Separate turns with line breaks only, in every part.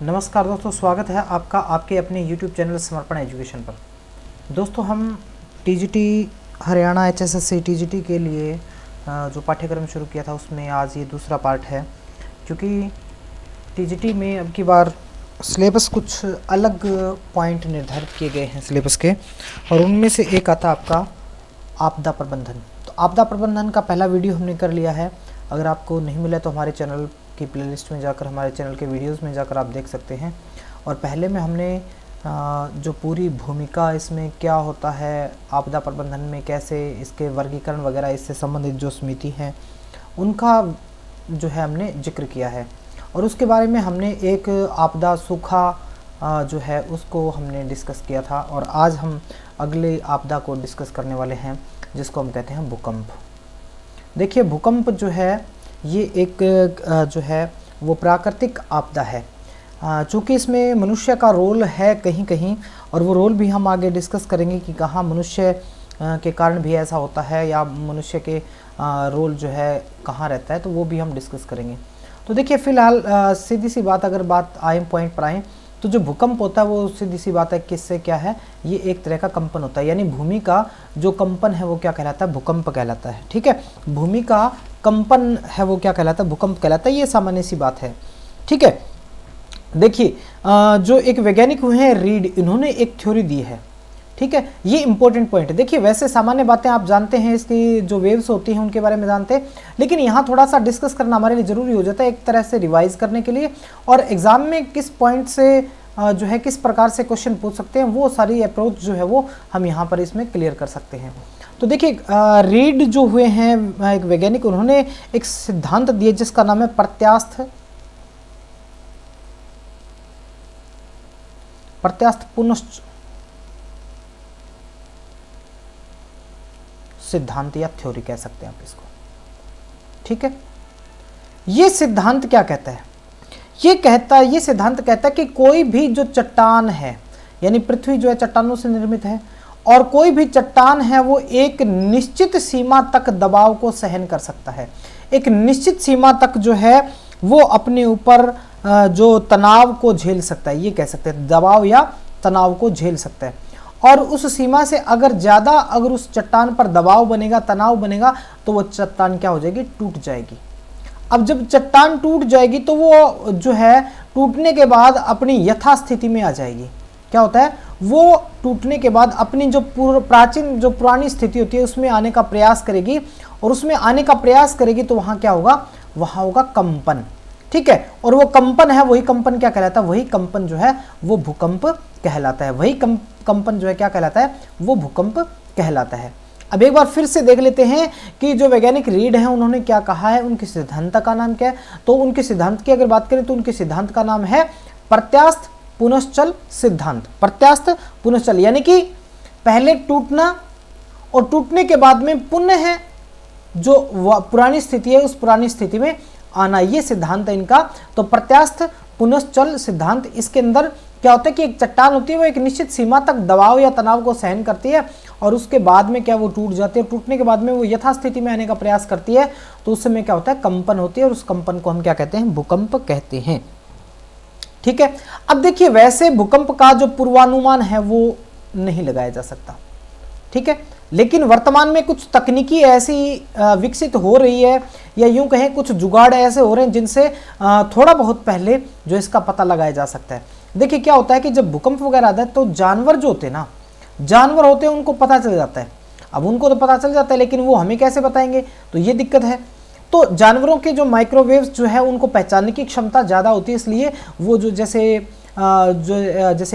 नमस्कार दोस्तों, स्वागत है आपका आपके अपने YouTube चैनल समर्पण एजुकेशन पर। दोस्तों, हम टीजीटी हरियाणा HSSC टीजीटी के लिए जो पाठ्यक्रम शुरू किया था उसमें आज ये दूसरा पार्ट है। क्योंकि टीजीटी में अब की बार सिलेबस कुछ अलग पॉइंट निर्धारित किए गए हैं सिलेबस के, और उनमें से एक आता आपका आपदा प्रबंधन। तो आपदा प्रबंधन का पहला वीडियो हमने कर लिया है। अगर आपको नहीं मिला तो हमारे चैनल की प्लेलिस्ट में जाकर, हमारे चैनल के वीडियोस में जाकर आप देख सकते हैं। और पहले में हमने जो पूरी भूमिका इसमें क्या होता है, आपदा प्रबंधन में कैसे इसके वर्गीकरण वगैरह इससे संबंधित जो समिति हैं उनका जो है हमने जिक्र किया है। और उसके बारे में हमने एक आपदा सूखा जो है उसको हमने डिस्कस किया था। और आज हम अगले आपदा को डिस्कस करने वाले हैं जिसको हम कहते हैं भूकंप। देखिए, भूकंप जो है ये एक जो है वो प्राकृतिक आपदा है। चूँकि इसमें मनुष्य का रोल है कहीं कहीं, और वो रोल भी हम आगे डिस्कस करेंगे कि कहाँ मनुष्य के कारण भी ऐसा होता है या मनुष्य के रोल जो है कहाँ रहता है, तो वो भी हम डिस्कस करेंगे। तो देखिए, फ़िलहाल सीधी सी बात, अगर बात आए पॉइंट पर आएँ तो जो भूकंप होता है वो सीधी सी बात है किससे क्या है, ये एक तरह का कंपन होता है। यानी भूमि का जो कंपन है वो क्या कहलाता है, भूकंप कहलाता है। ठीक है, भूमि का कंपन है वो क्या कहलाता है, भूकंप कहलाता है। ये सामान्य सी बात है। ठीक है, देखिए जो एक वैज्ञानिक हुए हैं रीड, इन्होंने एक थ्योरी दी है। ठीक है, ये इंपॉर्टेंट पॉइंट है। देखिए, वैसे सामान्य बातें आप जानते हैं, इसकी जो वेव्स होती हैं उनके बारे में जानते हैं, लेकिन यहाँ थोड़ा सा डिस्कस करना हमारे लिए ज़रूरी हो जाता है, एक तरह से रिवाइज करने के लिए। और एग्जाम में किस पॉइंट से जो है किस प्रकार से क्वेश्चन पूछ सकते हैं, वो सारी अप्रोच जो है वो हम यहाँ पर इसमें क्लियर कर सकते हैं। तो देखिए, रीड जो हुए हैं एक वैज्ञानिक, उन्होंने एक सिद्धांत दिए जिसका नाम है प्रत्यास्थ पुनश्च सिद्धांत या थ्योरी कह सकते हैं आप इसको। ठीक है, ये सिद्धांत क्या कहता है, ये सिद्धांत कहता है कि कोई भी जो चट्टान है, यानी पृथ्वी जो है चट्टानों से निर्मित है, और कोई भी चट्टान है वो एक निश्चित सीमा तक दबाव को सहन कर सकता है। एक निश्चित सीमा तक जो है वो अपने ऊपर जो तनाव को झेल सकता है, ये कह सकते हैं, दबाव या तनाव को झेल सकता है। और उस सीमा से अगर ज़्यादा अगर उस चट्टान पर दबाव बनेगा, तनाव बनेगा, तो वो चट्टान क्या हो जाएगी, टूट जाएगी। अब जब चट्टान टूट जाएगी तो वो जो है टूटने के बाद अपनी यथास्थिति में आ जाएगी। क्या होता है, वो टूटने के बाद अपनी जो पुरानी स्थिति होती है उसमें आने का प्रयास करेगी, और उसमें आने का प्रयास करेगी तो वहाँ क्या होगा, वहाँ होगा कंपन। ठीक है, और वो कंपन है, वही कंपन क्या कहलाता है, वही कंपन जो है वो भूकंप कहलाता है। वही कंपन जो है क्या कहलाता है, वो भूकंप कहलाता है। अब एक बार फिर से देख लेते हैं कि जो वैज्ञानिक रीड हैं उन्होंने क्या कहा है, उनके सिद्धांत का नाम क्या है। तो उनके सिद्धांत की अगर बात करें तो उनके सिद्धांत का नाम है प्रत्यास्थ पुनश्चल सिद्धांत। प्रत्यास्थ पुनश्चल यानी कि पहले टूटना और टूटने के बाद में पुनः जो पुरानी स्थिति है उस पुरानी स्थिति में आना, ये सिद्धांत है इनका। तो प्रत्यास्थ पुनश्चल सिद्धांत, इसके अंदर क्या होता है कि एक चट्टान होती है वो एक निश्चित सीमा तक दबाव या तनाव को सहन करती है, और उसके बाद में क्या वो टूट जाती है। टूटने के बाद में वो यथास्थिति में आने का प्रयास करती है, तो उस समय क्या होता है, कंपन होती है, और उस कंपन को हम क्या कहते हैं, भूकंप कहते हैं। ठीक है, अब देखिए, वैसे भूकंप का जो पूर्वानुमान है वो नहीं लगाया जा सकता। ठीक है, लेकिन वर्तमान में कुछ तकनीकी ऐसी विकसित हो रही है, या यूं कहें कुछ जुगाड़ ऐसे हो रहे हैं जिनसे थोड़ा बहुत पहले जो इसका पता लगाया जा सकता है। देखिए, क्या होता है कि जब भूकंप वगैरह आता है तो जानवर जो होते हैं ना, जानवर होते हैं उनको पता चल जाता है। अब उनको तो पता चल जाता है, लेकिन वो हमें कैसे बताएंगे, तो ये दिक्कत है। तो जानवरों के जो माइक्रोवेव्स जो है उनको पहचानने की क्षमता ज़्यादा होती है, इसलिए वो जो जैसे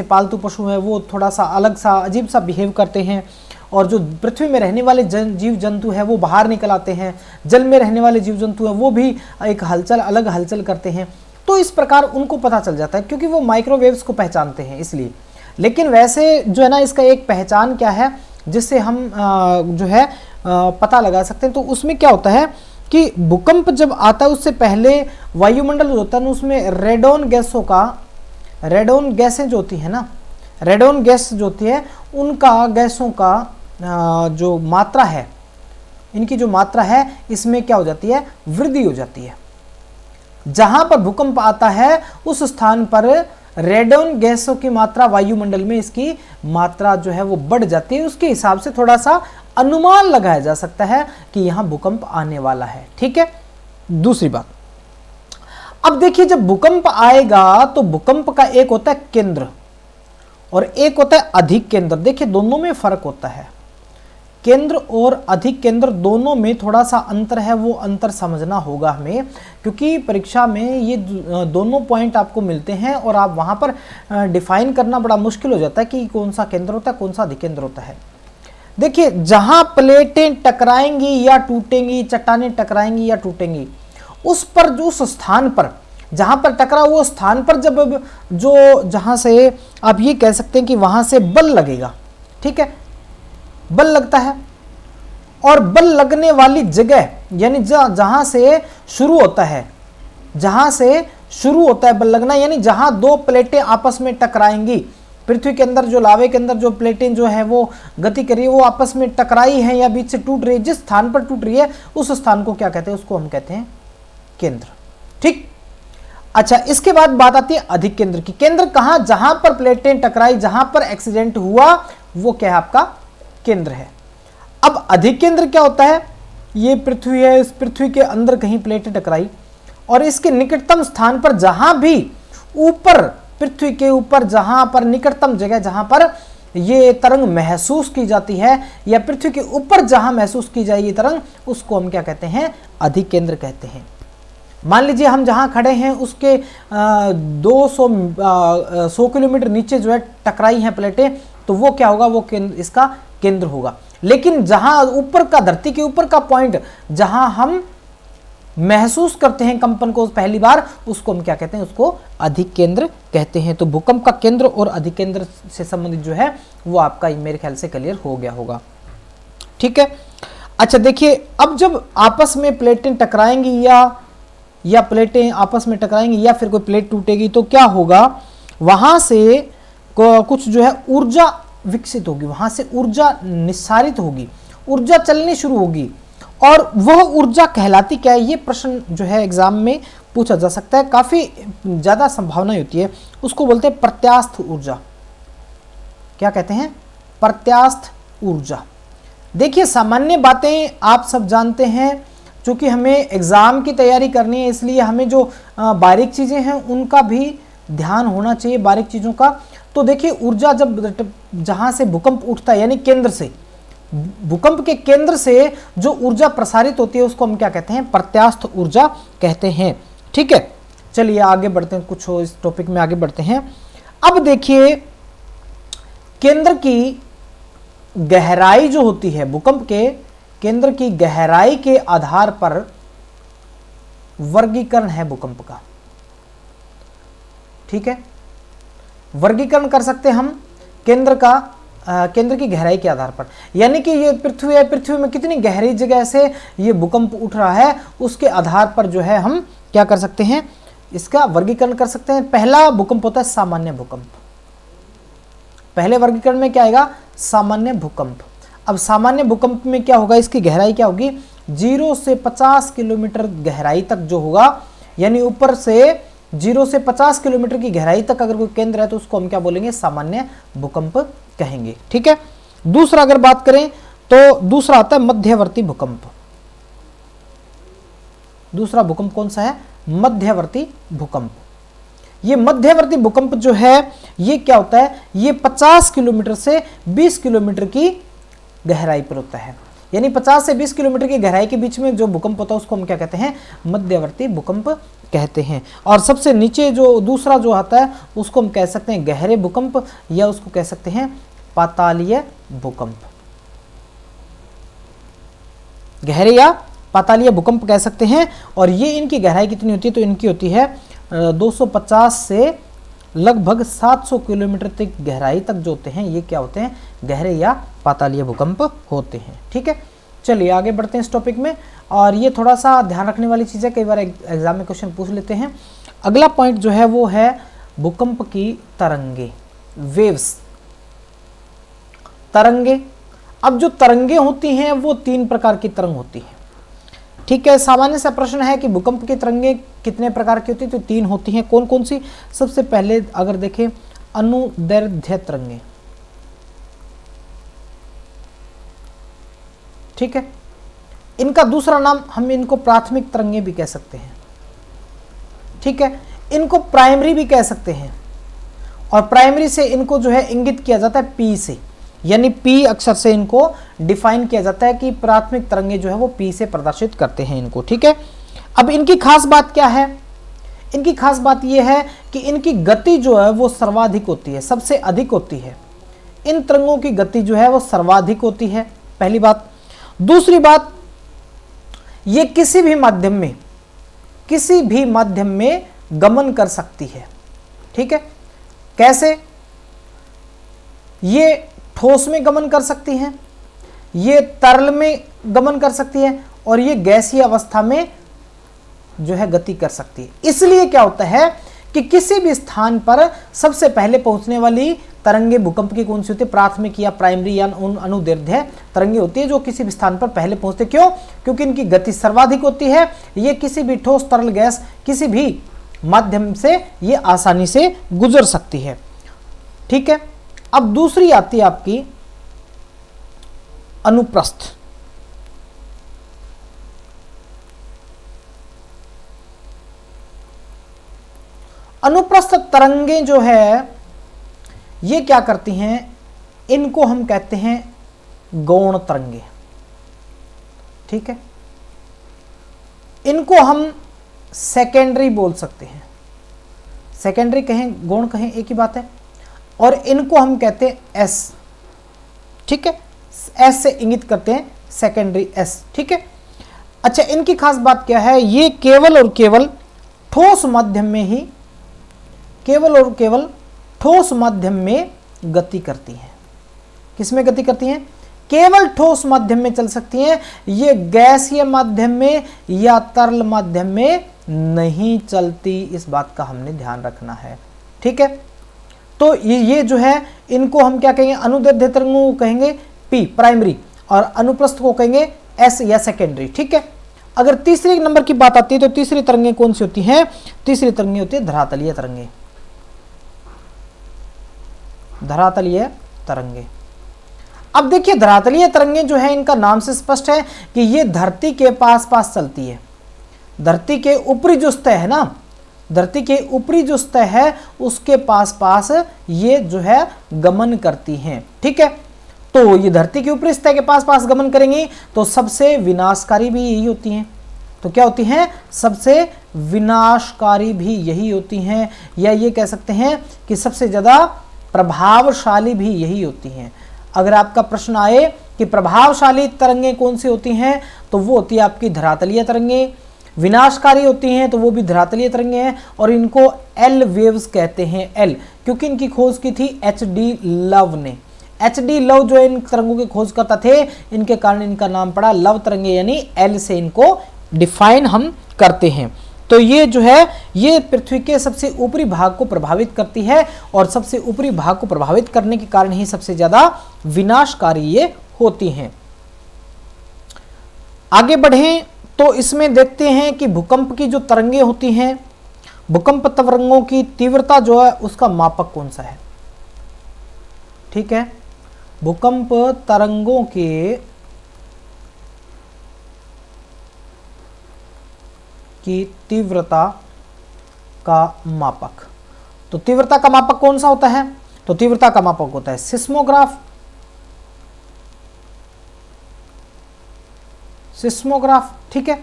पालतू पशु है वो थोड़ा सा अलग सा अजीब सा बिहेव करते हैं, और जो पृथ्वी में रहने वाले जीव जंतु हैं वो बाहर निकल आते हैं, जल में रहने वाले जीव जंतु हैं वो भी एक अलग हलचल करते हैं। तो इस प्रकार उनको पता चल जाता है, क्योंकि वो माइक्रोवेव्स को पहचानते हैं इसलिए। लेकिन वैसे जो है ना, इसका एक पहचान क्या है जिससे हम जो है पता लगा सकते हैं, तो उसमें क्या होता है कि भूकंप जब आता है उससे पहले वायुमंडल होता है ना, उसमें रेडोन गैसें जो होती है ना, रेडोन गैस जो होती है उनका, गैसों का जो मात्रा है, इनकी जो मात्रा है इसमें क्या हो जाती है, वृद्धि हो जाती है। जहां पर भूकंप आता है उस स्थान पर रेडन गैसों की मात्रा वायुमंडल में, इसकी मात्रा जो है वो बढ़ जाती है। उसके हिसाब से थोड़ा सा अनुमान लगाया जा सकता है कि यहां भूकंप आने वाला है। ठीक है। दूसरी बात, अब देखिए जब भूकंप आएगा तो भूकंप का एक होता है केंद्र और एक होता है अधिक केंद्र। देखिए दोनों में फर्क होता है, केंद्र और अधिक केंद्र दोनों में थोड़ा सा अंतर है, वो अंतर समझना होगा हमें, क्योंकि परीक्षा में ये दोनों पॉइंट आपको मिलते हैं और आप वहां पर डिफाइन करना बड़ा मुश्किल हो जाता है कि कौन सा केंद्र होता है, कौन सा अधिक केंद्र होता है। देखिए जहां प्लेटें टकराएंगी या टूटेंगी, चट्टानें टकराएंगी या टूटेंगी, उस पर जो उस स्थान पर जहां पर टकरा वो स्थान पर जब जो जहां से आप ये कह सकते हैं कि वहां से बल लगेगा। ठीक है, बल लगता है और बल लगने वाली जगह यानी जहां से शुरू होता है, जहां से शुरू होता है बल लगना, यानी जहां दो प्लेटें आपस में टकराएंगी, पृथ्वी के अंदर जो लावे के अंदर जो प्लेटें जो है वो गति कर रही है, वो आपस में टकराई है या बीच से टूट रही है, जिस स्थान पर टूट रही है उस स्थान को क्या कहते हैं, उसको हम कहते हैं केंद्र। ठीक। अच्छा, इसके बाद बात आती है अधिक केंद्र की। केंद्र कहां, जहां पर प्लेटें टकराई, जहां पर एक्सीडेंट हुआ, वो क्या है आपका केंद्र है। अब अधिक केंद्र क्या होता है, ये पृथ्वी है, इस पृथ्वी के अंदर कहीं प्लेटें टकराई और इसके निकटतम स्थान पर जहां भी ऊपर पृथ्वी के ऊपर जहां पर निकटतम जगह जहां पर ये तरंग महसूस की जाती है या पृथ्वी के ऊपर जहां महसूस की जाए ये तरंग, उसको हम क्या कहते हैं, अधिक केंद्र कहते हैं। मान लीजिए हम जहां खड़े हैं उसके 100 किलोमीटर नीचे जो है टकराई हैं प्लेटें, तो वो क्या होगा, वो केंद्र, इसका केंद्र होगा। लेकिन जहां ऊपर का, धरती के ऊपर का पॉइंट जहां हम महसूस करते हैं कंपन को पहली बार, उसको हम क्या कहते हैं, उसको अधिक केंद्र कहते हैं। तो भूकंप का केंद्र और अधिक केंद्र से संबंधित जो है वो आपका मेरे ख्याल से क्लियर हो गया होगा। ठीक है। अच्छा देखिए, अब जब आपस में प्लेटें टकराएंगी या प्लेटें आपस में टकराएंगी या फिर कोई प्लेट टूटेगी, तो क्या होगा, वहां से कुछ जो है ऊर्जा विकसित होगी, वहां से ऊर्जा निस्सारित होगी, ऊर्जा चलनी शुरू होगी। और वह ऊर्जा कहलाती क्या है, ये प्रश्न जो है एग्जाम में पूछा जा सकता है, काफी ज्यादा संभावना होती है। उसको बोलते हैं प्रत्यास्थ ऊर्जा। क्या कहते हैं, प्रत्यास्थ ऊर्जा। देखिए सामान्य बातें आप सब जानते हैं, चूंकि हमें एग्जाम की तैयारी करनी है इसलिए हमें जो बारीक चीजें हैं उनका भी ध्यान होना चाहिए, बारीक चीजों का। तो देखिए ऊर्जा जब जहां से भूकंप उठता है यानी केंद्र से, भूकंप के केंद्र से जो ऊर्जा प्रसारित होती है उसको हम क्या कहते हैं, प्रत्यास्थ ऊर्जा कहते हैं। ठीक है, चलिए आगे बढ़ते हैं, कुछ इस टॉपिक में आगे बढ़ते हैं। अब देखिए केंद्र की गहराई जो होती है, भूकंप के केंद्र की गहराई के आधार पर वर्गीकरण है भूकंप का। ठीक है, वर्गीकरण कर सकते हैं हम केंद्र का, केंद्र की गहराई के आधार पर, यानी कि ये पृथ्वी है, पृथ्वी में कितनी गहरी जगह से ये भूकंप उठ रहा है उसके आधार पर जो है हम क्या कर सकते हैं, इसका वर्गीकरण कर सकते हैं। पहला भूकंप होता है सामान्य भूकंप। पहले वर्गीकरण में क्या आएगा, सामान्य भूकंप। अब सामान्य भूकंप में क्या होगा, इसकी गहराई क्या होगी, 0 से 50 किलोमीटर गहराई तक जो होगा, यानी ऊपर से 0 से 50 किलोमीटर की गहराई तक अगर कोई केंद्र है तो उसको हम क्या बोलेंगे, सामान्य भूकंप कहेंगे। ठीक है। दूसरा अगर बात करें तो दूसरा आता है मध्यवर्ती भूकंप। दूसरा भूकंप कौन सा है, मध्यवर्ती भूकंप। ये मध्यवर्ती भूकंप जो है ये क्या होता है, ये 50 किलोमीटर से 20 किलोमीटर की गहराई पर होता है, यानी 50 से 20 किलोमीटर की गहराई के बीच में जो भूकंप होता है उसको हम क्या कहते हैं, मध्यवर्ती भूकंप कहते हैं। और सबसे नीचे जो दूसरा जो आता है उसको हम कह सकते हैं गहरे भूकंप, या उसको कह सकते हैं पातालीय भूकंप। गहरे या पातालीय भूकंप कह सकते हैं। और ये इनकी गहराई कितनी होती है, तो इनकी होती है 250 से लगभग 700 किलोमीटर तक गहराई तक जो होते हैं ये क्या होते हैं, गहरे या पातालीय भूकंप होते हैं। ठीक है, चलिए आगे बढ़ते हैं इस टॉपिक में। और ये थोड़ा सा ध्यान रखने वाली चीज़ है, कई बार एग्जाम में क्वेश्चन पूछ लेते हैं। अगला पॉइंट जो है वो है भूकंप की तरंगे, वेव्स, तरंगे। अब जो तरंगे होती हैं वो 3 प्रकार की तरंग होती है। ठीक है। सामान्य सा प्रश्न है कि भूकंप की तरंगें कितने प्रकार की होती है, तो 3 होती हैं। कौन कौन सी? सबसे पहले अगर देखें अनुदैर्ध्य तरंगें, ठीक है। इनका दूसरा नाम हम इनको प्राथमिक तरंगें भी कह सकते हैं, ठीक है। इनको प्राइमरी भी कह सकते हैं, और प्राइमरी से इनको जो है इंगित किया जाता है पी से, यानी पी अक्षर से इनको डिफाइन किया जाता है कि प्राथमिक तरंगे जो है वो पी से प्रदर्शित करते हैं इनको, ठीक है। अब इनकी खास बात क्या है? इनकी खास बात यह है कि इनकी गति जो है वो सर्वाधिक होती है, सबसे अधिक होती है। इन तरंगों की गति जो है वो सर्वाधिक होती है, पहली बात। दूसरी बात, ये किसी भी माध्यम में गमन कर सकती है, ठीक है। कैसे? ये ठोस में गमन कर सकती हैं, ये तरल में गमन कर सकती है, और ये गैसीय अवस्था में जो है गति कर सकती है। इसलिए क्या होता है कि किसी भी स्थान पर सबसे पहले पहुंचने वाली तरंगे भूकंप की कौन सी होती है? प्राथमिक या प्राइमरी या अनुदैर्ध्य तरंगे होती है, जो किसी भी स्थान पर पहले पहुंचते। क्यों? क्योंकि इनकी गति सर्वाधिक होती है। ये किसी भी ठोस, तरल, गैस किसी भी माध्यम से ये आसानी से गुजर सकती है, ठीक है। अब दूसरी आती है आपकी अनुप्रस्थ। अनुप्रस्थ तरंगें जो है ये क्या करती हैं? इनको हम कहते हैं गौण तरंगे, ठीक है। इनको हम सेकेंडरी बोल सकते हैं, सेकेंडरी कहें गौण कहें एक ही बात है। और इनको हम कहते हैं एस, ठीक है। एस से इंगित करते हैं सेकेंडरी एस, ठीक है। अच्छा, इनकी खास बात क्या है? ये केवल और केवल ठोस माध्यम में ही, केवल और केवल ठोस माध्यम में गति करती हैं। किसमें गति करती हैं? केवल ठोस माध्यम में चल सकती हैं। ये गैसीय माध्यम में या तरल माध्यम में नहीं चलती। इस बात का हमने ध्यान रखना है, ठीक है। तो ये जो है इनको हम क्या कहेंगे? अनुदैर्ध्य तरंगों को कहेंगे पी प्राइमरी, और अनुप्रस्थ को कहेंगे एस या सेकेंडरी, ठीक है। अगर तीसरे नंबर की बात आती है तो तीसरी तरंगें कौन सी होती हैं? तीसरी तरंगें होती है धरातलीय तरंगें, धरातलीय तरंगें। अब देखिए, धरातलीय तरंगें जो है इनका नाम से स्पष्ट है कि ये धरती के पास पास चलती है। धरती के ऊपरी जो सतह है ना, धरती के ऊपरी जो सतह है उसके पास पास ये जो है गमन करती हैं, ठीक है। तो ये धरती के ऊपरी सतह के पास पास गमन करेंगी तो सबसे विनाशकारी भी यही होती हैं। तो क्या होती हैं? सबसे विनाशकारी भी यही होती हैं, या ये कह सकते हैं कि सबसे ज्यादा प्रभावशाली भी यही होती हैं। अगर आपका प्रश्न आए कि प्रभावशाली तरंगें कौन सी होती हैं, तो वो होती है आपकी धरातलीय तरंगें। विनाशकारी होती हैं तो वो भी धरातलीय तरंगें हैं, और इनको एल वेव्स कहते हैं। एल, क्योंकि इनकी खोज की थी एच.डी. लव ने। एच.डी. लव जो इन तरंगों के खोज करता थे, इनके कारण इनका नाम पड़ा लव तरंगे, यानी एल से इनको डिफाइन हम करते हैं। तो ये जो है ये पृथ्वी के सबसे ऊपरी भाग को प्रभावित करती है, और सबसे ऊपरी भाग को प्रभावित करने के कारण ही सबसे ज्यादा विनाशकारी ये होती हैं। आगे बढ़ें तो इसमें देखते हैं कि भूकंप की जो तरंगे होती हैं, भूकंप तरंगों की तीव्रता जो है उसका मापक कौन सा है, ठीक है। भूकंप तरंगों के की तीव्रता का मापक, तो तीव्रता का मापक कौन सा होता है? तो तीव्रता का मापक होता है सिस्मोग्राफ। सिस्मोग्राफ, ठीक है।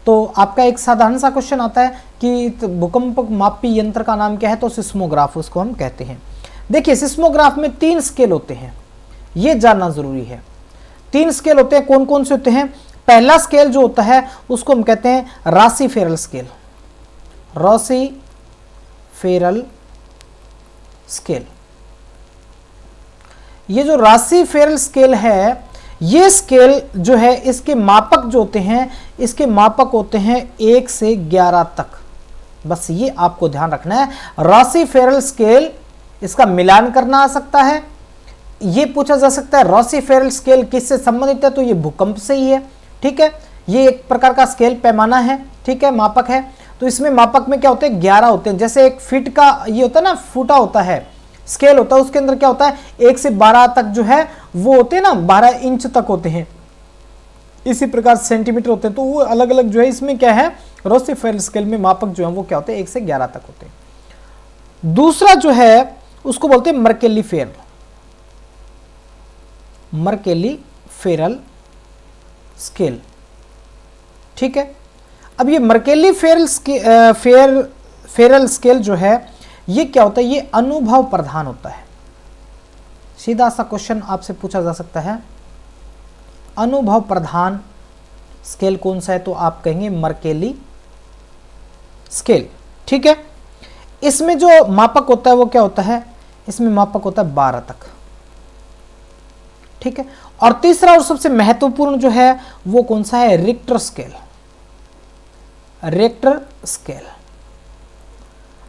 तो आपका एक साधारण सा क्वेश्चन आता है कि भूकंप मापी यंत्र का नाम क्या है? तो सिस्मोग्राफ उसको हम कहते हैं। देखिए, सिस्मोग्राफ में 3 स्केल होते हैं, ये जानना जरूरी है। 3 स्केल होते हैं। कौन कौन से होते हैं? पहला स्केल जो होता है उसको हम कहते हैं राशिफेरल स्केल। राशिफेरल स्केल, ये जो राशिफेरल स्केल है, ये स्केल जो है इसके मापक जो होते हैं, इसके मापक होते हैं 1 से 11 तक। बस ये आपको ध्यान रखना है। राशिफेरल स्केल, इसका मिलान करना आ सकता है। ये पूछा जा सकता है राशिफेरल स्केल किससे संबंधित है? तो ये भूकंप से ही है, ठीक है। ये एक प्रकार का स्केल पैमाना है, ठीक है, मापक है। तो इसमें मापक में क्या होते हैं, 11 होते हैं। जैसे एक फीट का ये होता है ना, फुटा होता है, स्केल होता है, उसके अंदर क्या होता है 1 से 12 तक जो है वो होते हैं ना, 12 इंच तक होते हैं। इसी प्रकार सेंटीमीटर होते हैं। तो वो अलग अलग जो है इसमें क्या है, रोस्टीफेल स्केल में मापक जो है वो क्या होते हैं 1 से 11 तक होते हैं। दूसरा जो है उसको बोलते हैं Mercalli Feral, Mercalli Feral scale, ठीक है। अब ये मर्केली फेरल स्केल जो है ये क्या होता है, ये अनुभव प्रधान होता है। सीधा सा क्वेश्चन आपसे पूछा जा सकता है, अनुभव प्रधान स्केल कौन सा है, तो आप कहेंगे मर्केली स्केल, ठीक है। इसमें जो मापक होता है वो क्या होता है, इसमें मापक होता है 12 तक, ठीक है। और तीसरा और सबसे महत्वपूर्ण जो है वो कौन सा है, रिक्टर स्केल, रिक्टर स्केल।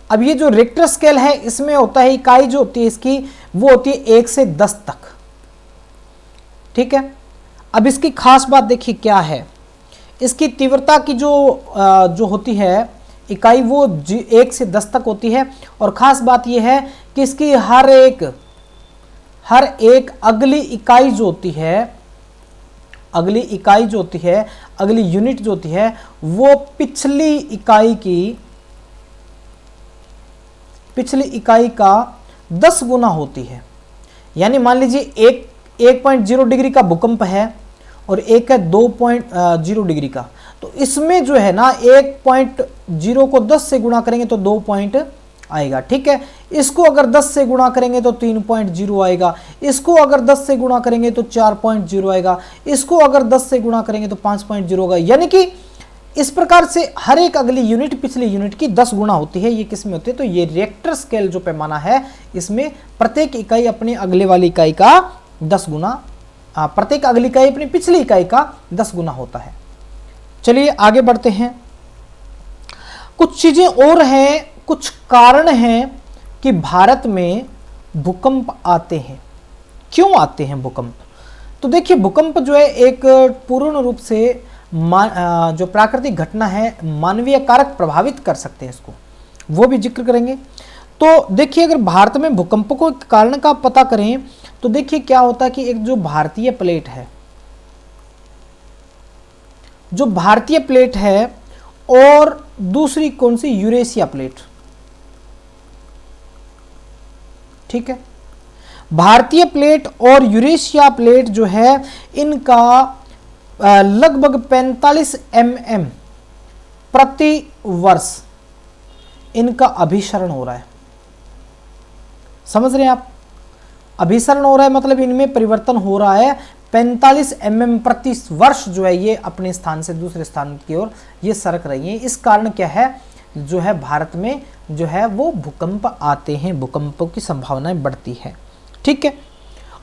अब ये जो रिक्टर स्केल है इसमें होता है इकाई जो होती है इसकी वो होती है 1 से 10 तक, ठीक है। अब इसकी खास बात देखिए क्या है, इसकी तीव्रता की जो होती है इकाई वो 1 से 10 तक होती है। और ख़ास बात यह है कि इसकी हर एक अगली इकाई जो होती है, अगली इकाई जो होती है, अगली यूनिट जो होती है वो पिछली इकाई का 10 गुना होती है। यानी मान लीजिए 1.0 डिग्री का भूकंप है और एक है 2.0 डिग्री का, तो इसमें जो है ना 1.0 को 10 से गुणा करेंगे तो 2 पॉइंट आएगा, ठीक है। इसको अगर 10 से गुणा करेंगे तो 3.0 आएगा, इसको अगर 10 से गुणा करेंगे तो 4.0 आएगा, इसको अगर 10 से गुणा करेंगे तो 5.0 होगा। यानी कि इस प्रकार से हर एक अगली यूनिट पिछली यूनिट की 10 गुना होती है। ये किस में होती है, तो ये रिएक्टर स्केल जो पैमाना है इसमें प्रत्येक इकाई अपने अगले वाली इकाई का 10 गुना, प्रत्येक अगली इकाई अपनी पिछली इकाई का 10 गुना होता है। चलिए आगे बढ़ते हैं। कुछ चीजें और हैं, कुछ कारण हैं कि भारत में भूकंप आते हैं। क्यों आते हैं भूकंप, तो देखिए भूकंप जो है एक पूर्ण रूप से जो प्राकृतिक घटना है, मानवीय कारक प्रभावित कर सकते हैं इसको, वो भी जिक्र करेंगे। तो देखिए अगर भारत में भूकंप को कारण का पता करें तो देखिए क्या होता है कि एक जो भारतीय प्लेट है, जो भारतीय प्लेट है और दूसरी कौन सी, यूरेशिया प्लेट, ठीक है। भारतीय प्लेट और यूरेशिया प्लेट जो है इनका लगभग 45 mm प्रति वर्ष इनका अभिसरण हो रहा है। समझ रहे हैं आप, अभिसरण हो रहा है मतलब इनमें परिवर्तन हो रहा है। 45 mm प्रति वर्ष जो है ये अपने स्थान से दूसरे स्थान की ओर ये सरक रही है। इस कारण क्या है, जो है भारत में जो है वो भूकंप आते हैं, भूकंपों की संभावनाएं बढ़ती है, ठीक है।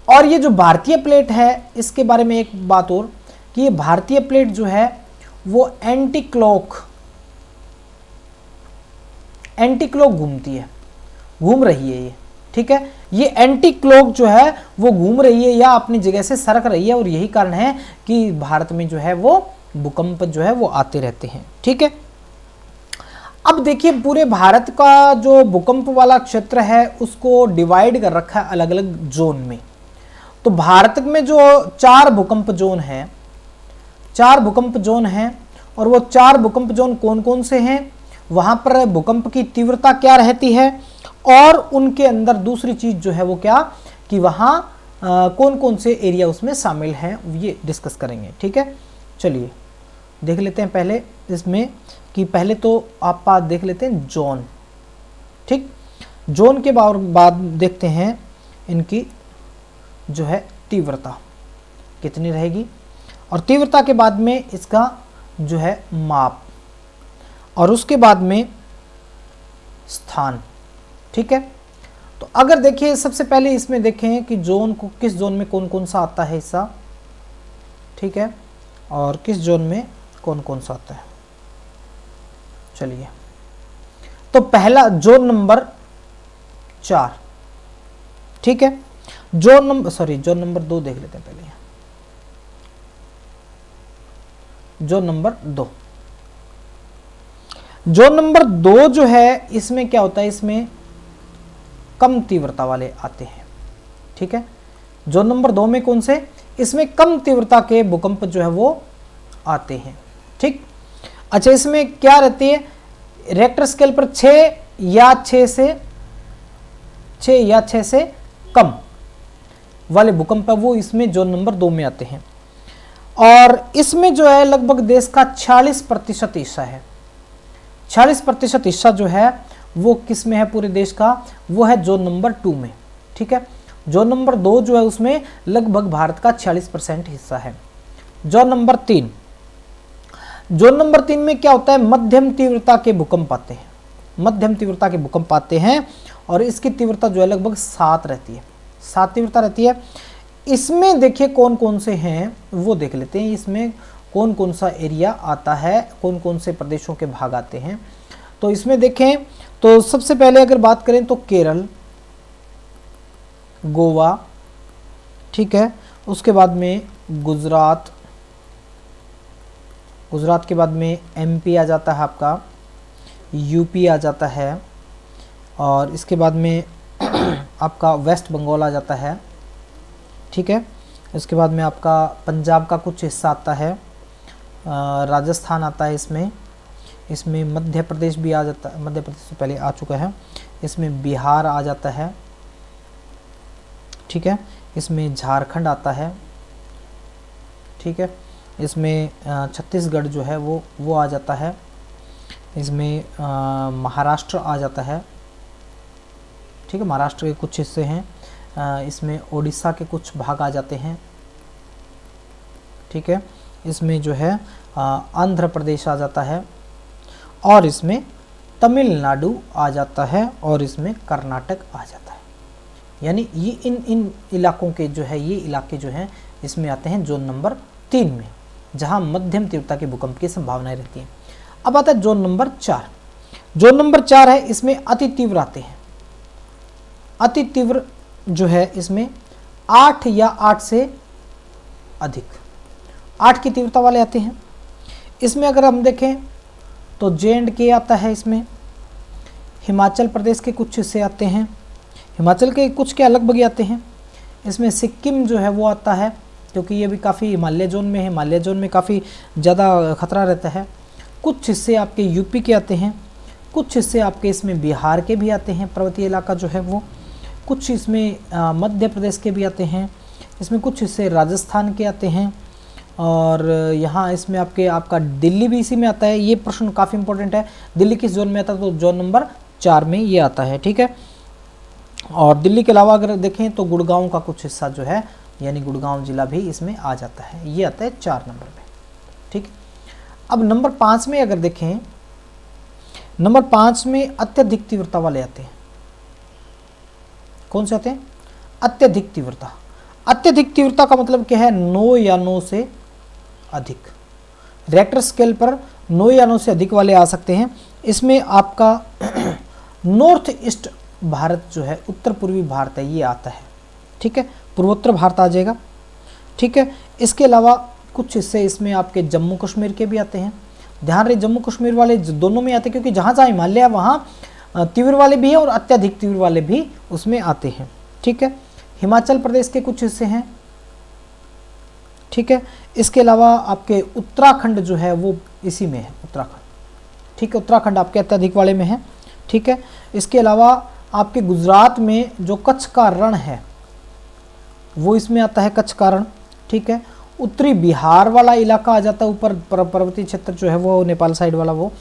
और ये जो भारतीय प्लेट है इसके बारे में एक बात और कि ये भारतीय प्लेट जो है वो एंटी क्लॉक घूमती है, घूम रही है ये, ठीक है। ये एंटी क्लॉक जो है वो घूम रही है या अपनी जगह से सरक रही है और यही कारण है कि भारत में जो है वो भूकंप जो है वो आते रहते हैं, ठीक है। अब देखिए पूरे भारत का जो भूकंप वाला क्षेत्र है उसको डिवाइड कर रखा है अलग अलग जोन में। तो भारत में जो 4 भूकंप जोन हैं, 4 भूकंप जोन हैं, और वो 4 भूकंप जोन कौन कौन से हैं, वहां पर भूकंप की तीव्रता क्या रहती है, और उनके अंदर दूसरी चीज जो है वो क्या कि वहां कौन कौन से एरिया उसमें शामिल हैं, ये डिस्कस करेंगे, ठीक है। चलिए देख लेते हैं पहले इसमें कि पहले तो आप देख लेते हैं जोन, ठीक। जोन के बाद देखते हैं इनकी जो है तीव्रता कितनी रहेगी, और तीव्रता के बाद में इसका जो है माप, और उसके बाद में स्थान, ठीक है। तो अगर देखिए सबसे पहले इसमें देखें कि जोन को, किस जोन में कौन कौन सा आता है हिस्सा, ठीक है, और किस जोन में कौन कौन सा आता है। चलिए तो पहला जोन नंबर 4, ठीक है। जोन नंबर 2 देख लेते हैं पहले। Zone number 2। जोन नंबर 2 जो है इसमें क्या होता है, इसमें कम तीव्रता वाले आते हैं, ठीक है। जोन नंबर 2 में कौन से, इसमें कम तीव्रता के भूकंप जो है वो आते हैं, ठीक। अच्छा, इसमें क्या रहती है, रिक्टर स्केल पर 6 या 6 से कम वाले भूकंप है वो इसमें जोन नंबर 2 में आते हैं। और इसमें जो है लगभग देश का 46% हिस्सा है, 46% हिस्सा जो है वो किस में है पूरे देश का, वो है जोन नंबर 2 में, ठीक है। जोन नंबर 2 जो है उसमें लगभग भारत का 46% हिस्सा है। जोन नंबर 3, जोन नंबर 3 में क्या होता है, मध्यम तीव्रता के भूकंप आते हैं, मध्यम तीव्रता के भूकंप आते हैं और इसकी तीव्रता जो है लगभग 7 रहती है, 7 तीव्रता रहती है। इसमें देखिए कौन कौन से हैं वो देख लेते हैं, इसमें कौन कौन सा एरिया आता है, कौन कौन से प्रदेशों के भाग आते हैं। तो इसमें देखें तो सबसे पहले अगर बात करें तो केरल, गोवा, ठीक है, उसके बाद में गुजरात, गुजरात के बाद में एमपी आ जाता है आपका, यूपी आ जाता है, और इसके बाद में आपका वेस्ट बंगाल आ जाता है, ठीक है। इसके बाद में आपका पंजाब का कुछ हिस्सा आता है, राजस्थान आता है इसमें मध्य प्रदेश भी आ जाता है, मध्य प्रदेश से पहले आ चुका है, इसमें बिहार आ जाता है, ठीक है। इसमें झारखंड आता है, ठीक है। इसमें छत्तीसगढ़ जो है वो आ जाता है, इसमें महाराष्ट्र आ जाता है, ठीक है, महाराष्ट्र के कुछ हिस्से हैं, इसमें उड़ीसा के कुछ भाग आ जाते हैं, ठीक है। इसमें जो है आंध्र प्रदेश आ जाता है, और इसमें तमिलनाडु आ जाता है, और इसमें कर्नाटक आ जाता है। यानी ये इन इलाकों के जो है, ये इलाके जो हैं इसमें आते हैं जोन नंबर 3 में, जहां मध्यम तीव्रता के भूकंप की संभावनाएं रहती हैं। अब आता है जोन नंबर 4। जोन नंबर 4 है, इसमें अति तीव्र आते हैं, अति तीव्र जो है इसमें 8 या 8 से अधिक, 8 की तीव्रता वाले आते हैं। इसमें अगर हम देखें तो J&K आता है, इसमें हिमाचल प्रदेश के कुछ हिस्से आते हैं, हिमाचल के कुछ के लगभग आते हैं। इसमें सिक्किम जो है वो आता है, क्योंकि ये भी काफ़ी हिमालय जोन में है, हिमालय जोन में काफ़ी ज़्यादा खतरा रहता है। कुछ हिस्से आपके यूपी के आते हैं, कुछ हिस्से आपके इसमें बिहार के भी आते हैं, पर्वतीय इलाका जो है वो, कुछ इसमें मध्य प्रदेश के भी आते हैं, इसमें कुछ हिस्से राजस्थान के आते हैं, और यहाँ इसमें आपका दिल्ली भी इसी में आता है। ये प्रश्न काफ़ी इंपॉर्टेंट है, दिल्ली किस जोन में आता है, तो जोन नंबर 4 में ये आता है, ठीक है। और दिल्ली के अलावा अगर देखें तो गुड़गांव का कुछ हिस्सा जो है, यानी गुड़गांव जिला भी इसमें आ जाता है, ये आता है 4 नंबर में, ठीक। अब नंबर 5 में अगर देखें, नंबर 5 में अत्यधिक तीव्रता वाले आते हैं। कौन से आते हैं, अत्यधिक तीव्रता। अत्यधिक तीव्रता का मतलब क्या है, 9 या 9 से अधिक, रिक्टर स्केल पर 9 या 9 से अधिक वाले आ सकते हैं। इसमें आपका नॉर्थ ईस्ट भारत जो है, उत्तर पूर्वी भारत है, ये आता है, ठीक है, पूर्वोत्तर भारत आ जाएगा, ठीक है। इसके अलावा कुछ हिस्से इसमें आपके जम्मू कश्मीर के भी आते हैं। ध्यान रहे जम्मू कश्मीर वाले दोनों में आते हैं, क्योंकि जहाँ जहाँ हिमालय है वहाँ तीव्र वाले भी हैं और अत्यधिक तीव्र वाले भी उसमें आते हैं, ठीक है। हिमाचल प्रदेश के कुछ हिस्से हैं, ठीक है। इसके अलावा आपके उत्तराखंड जो है वो इसी में है, उत्तराखंड, ठीक है, उत्तराखंड आपके अत्यधिक वाले में है, ठीक है। इसके अलावा आपके गुजरात में जो कच्छ का रण है वो इसमें आता है, कच्छ का रण, ठीक है। उत्तरी बिहार वाला इलाका आ जाता है, ऊपर पर्वतीय क्षेत्र जो है वो नेपाल साइड वाला वो,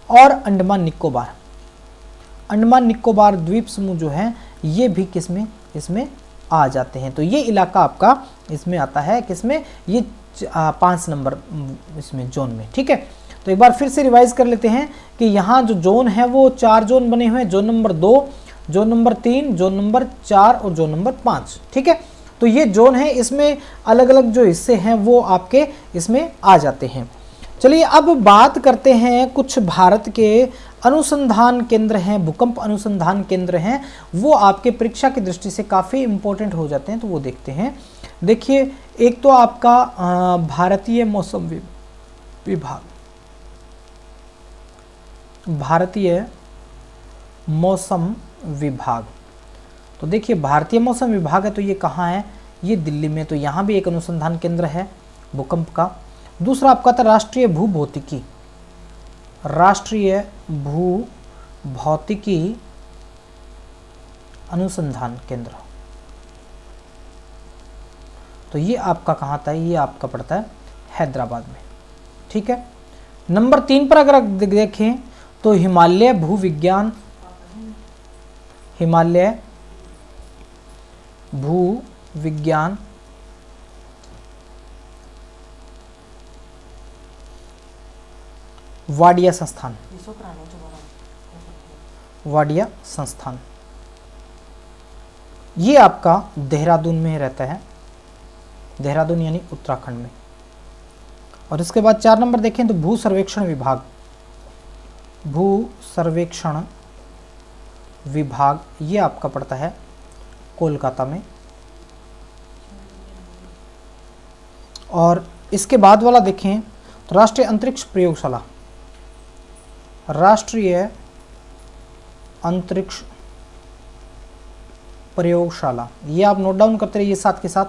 और अंडमान निकोबार, अंडमान निकोबार द्वीप समूह जो है ये भी किसमें, इसमें आ जाते हैं। तो ये इलाका आपका इसमें आता है, किसमें, ये 5 नंबर इसमें जोन में, ठीक है। तो एक बार फिर से रिवाइज कर लेते हैं कि यहाँ जो जोन है वो 4 जोन बने हुए हैं, zone number 2, zone number 3, zone number 4 और जोन नंबर 5, ठीक है। तो ये जोन है, इसमें अलग अलग जो हिस्से हैं वो आपके इसमें आ जाते हैं। चलिए अब बात करते हैं कुछ भारत के अनुसंधान केंद्र हैं, भूकंप अनुसंधान केंद्र हैं, वो आपके परीक्षा की दृष्टि से काफ़ी इंपॉर्टेंट हो जाते हैं, तो वो देखते हैं। देखिए, एक तो आपका भारतीय मौसम विभाग, भारतीय मौसम विभाग। तो देखिए भारतीय मौसम विभाग है तो ये कहाँ है, ये दिल्ली में, तो यहाँ भी एक अनुसंधान केंद्र है भूकंप का। दूसरा आपका था राष्ट्रीय भूभौतिकी, राष्ट्रीय भूभौतिकी अनुसंधान केंद्र, तो ये आपका कहाँ था, ये आपका पड़ता है हैदराबाद में। ठीक है। नंबर 3 पर अगर देखें तो हिमालय भूविज्ञान, हिमालय भूविज्ञान वाडिया संस्थान, वाडिया संस्थान, ये आपका देहरादून में रहता है, देहरादून यानी उत्तराखंड में। और इसके बाद 4 नंबर देखें तो भू सर्वेक्षण विभाग, भू सर्वेक्षण विभाग, ये आपका पड़ता है कोलकाता में। और इसके बाद वाला देखें तो राष्ट्रीय अंतरिक्ष प्रयोगशाला, राष्ट्रीय अंतरिक्ष प्रयोगशाला, ये आप नोट डाउन करते रहिए साथ के साथ।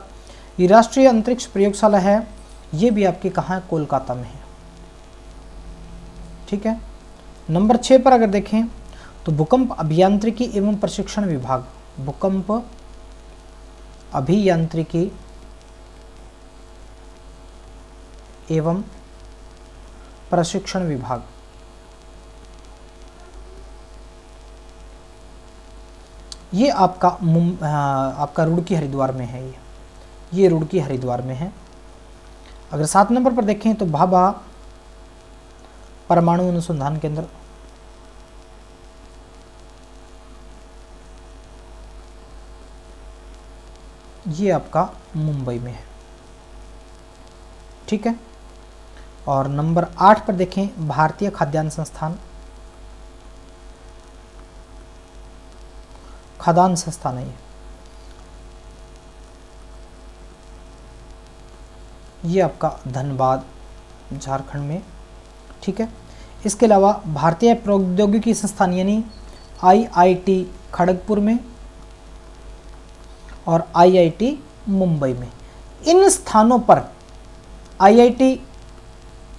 ये राष्ट्रीय अंतरिक्ष प्रयोगशाला है, ये भी आपके कहाँ है, कोलकाता में है। ठीक है। नंबर 6 पर अगर देखें तो भूकंप अभियांत्रिकी एवं प्रशिक्षण विभाग, भूकंप अभियांत्रिकी एवं प्रशिक्षण विभाग, ये आपका रुड़की हरिद्वार में है, ये रुड़की हरिद्वार में है। अगर 7 नंबर पर देखें तो भाभा परमाणु अनुसंधान केंद्र, ये आपका मुंबई में है। ठीक है। और नंबर 8 पर देखें भारतीय खाद्यान्न संस्थान, खाद्यान्न संस्थान है ये आपका धनबाद झारखंड में। ठीक है। इसके अलावा भारतीय प्रौद्योगिकी संस्थान यानी IIT खड़गपुर में और IIT मुंबई में। इन स्थानों पर IIT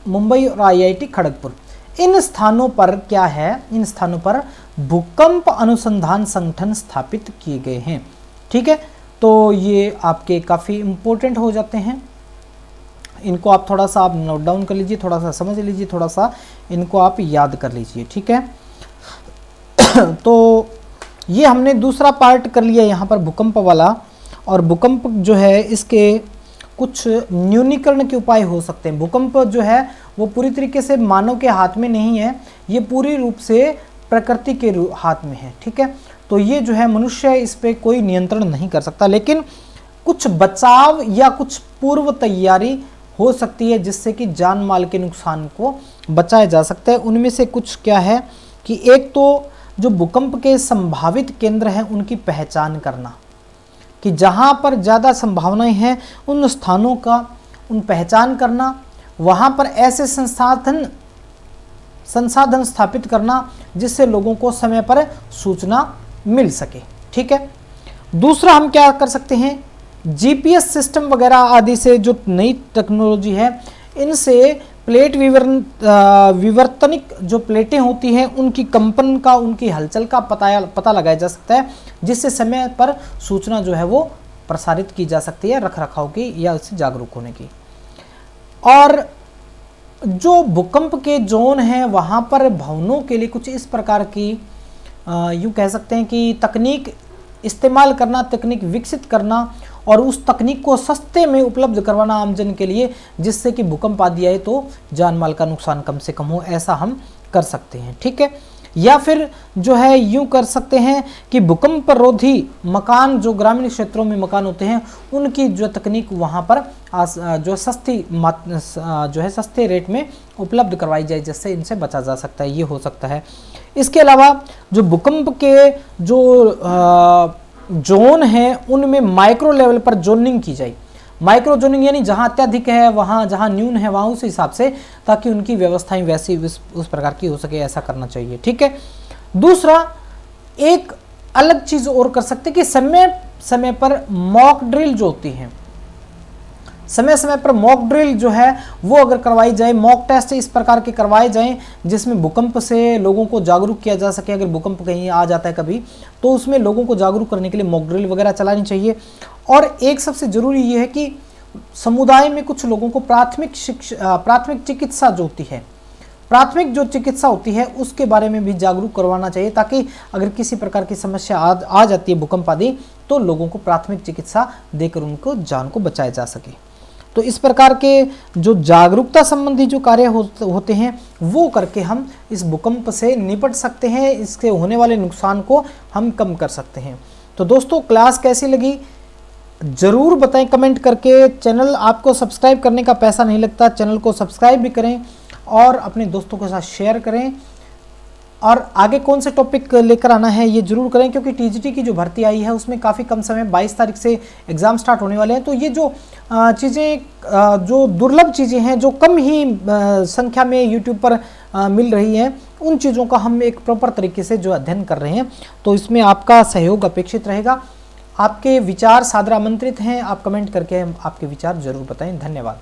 मुंबई और IIT खड़गपुर, इन स्थानों पर क्या है, इन स्थानों पर भूकंप अनुसंधान संगठन स्थापित किए गए हैं। ठीक है। तो ये आपके काफ़ी इम्पोर्टेंट हो जाते हैं, इनको आप थोड़ा सा आप नोट डाउन कर लीजिए, थोड़ा सा समझ लीजिए, थोड़ा सा इनको आप याद कर लीजिए। ठीक है। तो ये हमने दूसरा पार्ट कर लिया यहाँ पर भूकंप वाला। और भूकंप जो है इसके कुछ न्यूनीकरण के उपाय हो सकते हैं। भूकंप जो है वो पूरी तरीके से मानव के हाथ में नहीं है, ये पूरी रूप से प्रकृति के हाथ में है। ठीक है। तो ये जो है मनुष्य इस पे कोई नियंत्रण नहीं कर सकता, लेकिन कुछ बचाव या कुछ पूर्व तैयारी हो सकती है जिससे कि जान माल के नुकसान को बचाया जा सकता है। उनमें से कुछ क्या है कि एक तो जो भूकंप के संभावित केंद्र हैं उनकी पहचान करना, कि जहाँ पर ज़्यादा संभावनाएं हैं उन स्थानों का उन पहचान करना, वहाँ पर ऐसे संसाधन स्थापित करना जिससे लोगों को समय पर सूचना मिल सके। ठीक है। दूसरा हम क्या कर सकते हैं, GPS सिस्टम वगैरह आदि से जो नई टेक्नोलॉजी है इनसे प्लेट विवर्तनिक जो प्लेटें होती हैं उनकी कंपन का, उनकी हलचल का पता लगाया जा सकता है, जिससे समय पर सूचना जो है वो प्रसारित की जा सकती है रख रखाव की या उससे जागरूक होने की। और जो भूकंप के जोन हैं वहाँ पर भवनों के लिए कुछ इस प्रकार की यूँ कह सकते हैं कि तकनीक इस्तेमाल करना, तकनीक विकसित करना और उस तकनीक को सस्ते में उपलब्ध करवाना आमजन के लिए, जिससे कि भूकंप आदि आए तो जान माल का नुकसान कम से कम हो, ऐसा हम कर सकते हैं। ठीक है। या फिर जो है यूं कर सकते हैं कि भूकंप रोधी मकान, जो ग्रामीण क्षेत्रों में मकान होते हैं उनकी जो तकनीक वहां पर जो सस्ते रेट में उपलब्ध करवाई जाए, जिससे इनसे बचा जा सकता है, ये हो सकता है। इसके अलावा जो भूकंप के जो जोन है उनमें माइक्रो लेवल पर जोनिंग की जाए, माइक्रो जोनिंग यानी जहां अत्यधिक है वहां, जहां न्यून है वहां, उस हिसाब से, ताकि उनकी व्यवस्थाएं वैसी उस प्रकार की हो सके, ऐसा करना चाहिए। ठीक है। दूसरा, एक अलग चीज और कर सकते कि समय समय पर मॉक ड्रिल जो होती है, समय समय पर मॉक ड्रिल जो है वो अगर करवाई जाए, मॉक टेस्ट इस प्रकार के करवाए जाएं जिसमें भूकंप से लोगों को जागरूक किया जा सके। अगर भूकंप कहीं आ जाता है कभी, तो उसमें लोगों को जागरूक करने के लिए मॉक ड्रिल वगैरह चलानी चाहिए। और एक सबसे जरूरी ये है कि समुदाय में कुछ लोगों को प्राथमिक चिकित्सा जो होती है, प्राथमिक जो चिकित्सा होती है उसके बारे में भी जागरूक करवाना चाहिए, ताकि अगर किसी प्रकार की समस्या आ जाती है, भूकंप आदि, तो लोगों को प्राथमिक चिकित्सा देकर उनको जान को बचाया जा सके। तो इस प्रकार के जो जागरूकता संबंधी जो कार्य होते हैं वो करके हम इस भूकंप से निपट सकते हैं, इसके होने वाले नुकसान को हम कम कर सकते हैं। तो दोस्तों, क्लास कैसी लगी जरूर बताएं कमेंट करके। चैनल आपको सब्सक्राइब करने का पैसा नहीं लगता, चैनल को सब्सक्राइब भी करें और अपने दोस्तों के साथ शेयर करें। और आगे कौन से टॉपिक लेकर आना है ये जरूर करें, क्योंकि टीजीटी की जो भर्ती आई है उसमें काफ़ी कम समय, 22 तारीख से एग्ज़ाम स्टार्ट होने वाले हैं। तो ये जो चीज़ें, जो दुर्लभ चीज़ें हैं, जो कम ही संख्या में यूट्यूब पर मिल रही हैं, उन चीज़ों का हम एक प्रॉपर तरीके से जो अध्ययन कर रहे हैं, तो इसमें आपका सहयोग अपेक्षित रहेगा। आपके विचार सादर आमंत्रित हैं, आप कमेंट करके आपके विचार जरूर बताएं। धन्यवाद।